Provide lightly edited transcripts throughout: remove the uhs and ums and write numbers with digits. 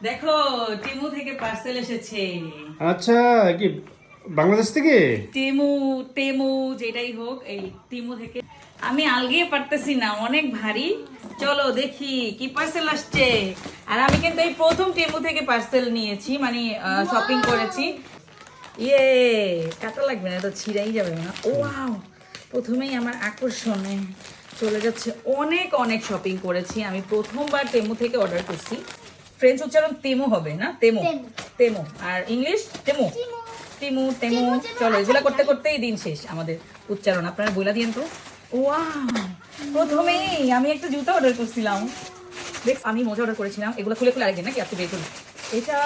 দেখো টিমু থেকে পার্সেল এসেছে। আচ্ছা, কি বাংলাদেশ থেকে? টিমু টেমু যেটাই হোক, এই টিমু থেকে। আমি আলগিয়ে পারতেছি না, অনেক ভারী। চলো দেখি কি পার্সেল আসছে। আর আমি কিন্তু এই প্রথম টেমু থেকে পার্সেল নিয়েছি, মানে শপিং করেছি। ইয়ে, কাটা লাগবে না তো, ছিঁড়াই যাবে না। ও ওয়াও, প্রথমেই আমার আকর্ষণে চলে যাচ্ছে। অনেক অনেক শপিং করেছি আমি, প্রথমবার তেমু থেকে অর্ডার করছি। ফ্রেঞ্চ উচ্চারণ তেমু হবে না, তেমু। তেমু আর ইংলিশ তেমু। তিমু তেমু। চলো এগুলা করতে করতেই দিন শেষ আমাদের উচ্চারণ। আপনারা বলে দিন তো। ওয়াও, প্রথমেই আমি একটা জুতা অর্ডার করছিলাম। দেখ, আমি মোজা অর্ডার করেছিলাম। এগুলো খুলে খুলে আরেকদিন নাকি আজকে বের করি। এটা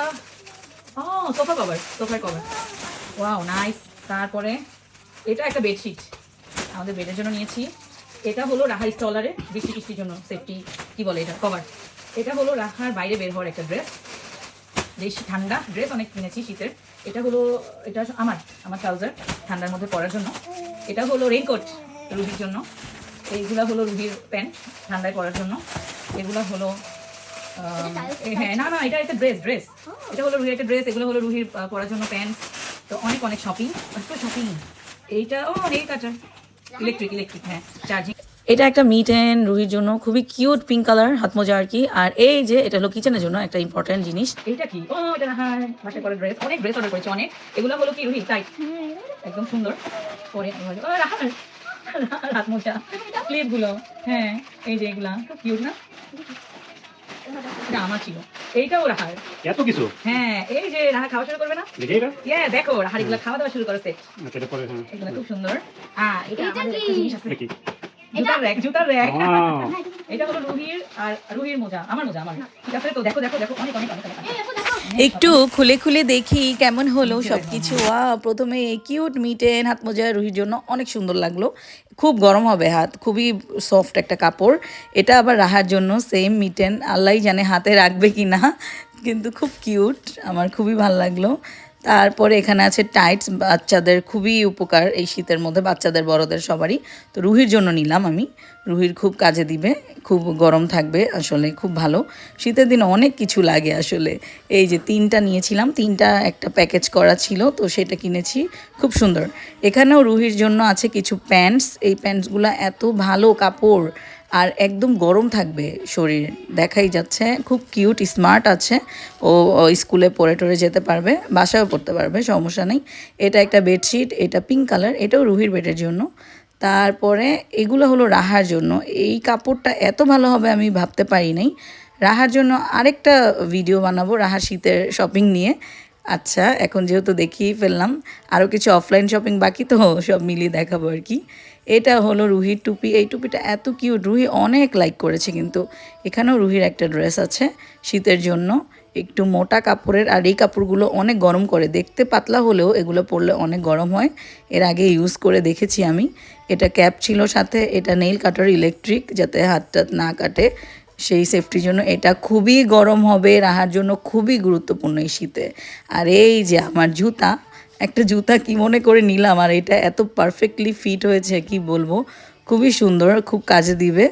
সোফা কভার, সোফার কভার। Wow nice. তারপরে এটা একটা বেডশিট আমাদের বেডের জন্য নিয়েছি। এটা হলো রাহার স্টলারে বৃষ্টি টিষ্টির জন্য সেফটি, কি বলে এটা, কভার। এটা হলো রাহার বাইরে বের হওয়ার একটা ড্রেস, যে ঠান্ডা ড্রেস অনেক কিনেছি শীতের। এটা হলো, এটা আমার আমার ট্রাউজার ঠান্ডার মধ্যে পরার জন্য। এটা হলো রেইনকোট রুহির জন্য। এইগুলা হলো রুহির প্যান্ট ঠান্ডায় পরার জন্য। এগুলা হলো হ্যাঁ, না না, এটা একটা ড্রেস ড্রেস। এটা হলো রুহির একটা ড্রেস, এগুলো হলো রুহির পরার জন্য প্যান্ট। তো অনেক অনেক শপিং, এত শপিং। এইটা নেল কাটার, ইলেকট্রিক ইলেকট্রিক, হ্যাঁ, চার্জিং। এটা একটা মিট অ্যান্ড রুহির জন্য খুবই কিউট পিঙ্ক কালার হাত মোজা আর কি। আর এই যে এটা হলো কিচেনের জন্য একটা ইম্পর্টেন্ট জিনিস। এটা কি? এটা হ্যাঁ, বাসায় করা ড্রেস। অনেক ড্রেস অর্ডার করেছি অনেক। এগুলো হলো কি রুহি টাইট, একদম সুন্দর পরে। রাহার হাত মোজা ক্লিপ গুলো, হ্যাঁ এই যে এগুলা খুব কিউট না? এটা আমার ছিল, এইটাও রাহার। এত কিছু? হ্যাঁ, এই যে রাহা খাওয়া শুরু করবে না, দেখি এটা। দেখো রাহার এগুলা খাওয়া দাওয়া শুরু করেছে। আচ্ছা, এটা পরে। হ্যাঁ, এগুলা খুব সুন্দর। এটা আমাদের একটা জিনিস আছে, দেখি। জুতার র‍্যাক, জুতার র‍্যাক। ওয়াও, এটা হলো রুহির, আর রুহির মোজা, আমার মোজা আমার। ঠিক আছে তো, দেখো দেখো দেখো, অনেক অনেক অনেক অনেক। একটু খুলে খুলে দেখি কেমন হলো সবকিছু। প্রথমে এই কিউট মিটেন হাত মোজা রুহির জন্য অনেক সুন্দর লাগলো। খুব গরম হবে হাত, খুবই সফট একটা কাপড়। এটা আবার রাহার জন্য সেম মিটেন, আল্লাহই জানে হাতে রাখবে কি না, কিন্তু খুব কিউট, আমার খুবই ভালো লাগলো। তারপরে এখানে আছে টাইটস, বাচ্চাদের খুবই উপকার এই শীতের মধ্যে, বাচ্চাদের বড়দের সবারই। তো রুহির জন্য নিলাম আমি, রুহির খুব কাজে দিবে, খুব গরম থাকবে, আসলে খুব ভালো। শীতের দিনে অনেক কিছু লাগে আসলে। এই যে তিনটা নিয়েছিলাম, তিনটা একটা প্যাকেজ করা ছিল, তো সেটা কিনেছি, খুব সুন্দর। এখানেও রুহির জন্য আছে কিছু প্যান্টস। এই প্যান্টসগুলো এত ভালো কাপড়, আর একদম গরম থাকবে শরীর, দেখাই যাচ্ছে। খুব কিউট স্মার্ট আছে, ও স্কুলে পরে টরে যেতে পারবে, বাসায়ও পরতে পারবে, সমস্যা নেই। এটা একটা বেডশিট, এটা পিঙ্ক কালার, এটাও রুহির বেডের জন্য। তারপরে এগুলো হলো রাহার জন্য। এই কাপড়টা এত ভালো হবে আমি ভাবতে পারি নাই। রাহার জন্য আরেকটা ভিডিও বানাবো রাহার শীতের শপিং নিয়ে। আচ্ছা, এখন যেহেতু দেখিয়েই ফেললাম, আরও কিছু অফলাইন শপিং বাকি, তো সব মিলিয়ে দেখাবো আর কি। এটা হলো রুহির টুপি, এই টুপিটা এত কিউট, রুহি অনেক লাইক করেছে। কিন্তু এখানেও রুহির একটা ড্রেস আছে শীতের জন্য, একটু মোটা কাপড়ের। আর এই কাপড়গুলো অনেক গরম করে, দেখতে পাতলা হলেও এগুলো পরলে অনেক গরম হয়। এর আগে ইউজ করে দেখেছি আমি। এটা ক্যাপ ছিল সাথে, এটা নেইল কাটার ইলেকট্রিক, যাতে হাতটা না কাটে, সেই সেফটির জন্য। এটা খুবই গরম হবে, রাহার জন্য খুবই গুরুত্বপূর্ণ এই শীতে। আর এই যে আমার জুতা, একটা জুতা কি মনে করে নিলাম, আর এটা এত পারফেক্টলি ফিট হয়েছে কি বলবো, খুবই সুন্দর, খুব কাজে দিবে।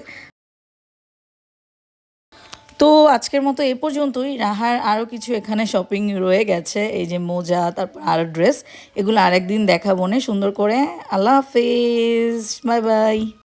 তো আজকের মতো এ পর্যন্তই। রাহার আরও কিছু এখানে শপিং রয়ে গেছে, এই যে মোজা, তারপর আরও ড্রেস, এগুলো আরেকদিন দেখাবো না সুন্দর করে। আল্লাহ হাফেজ, বাই বাই।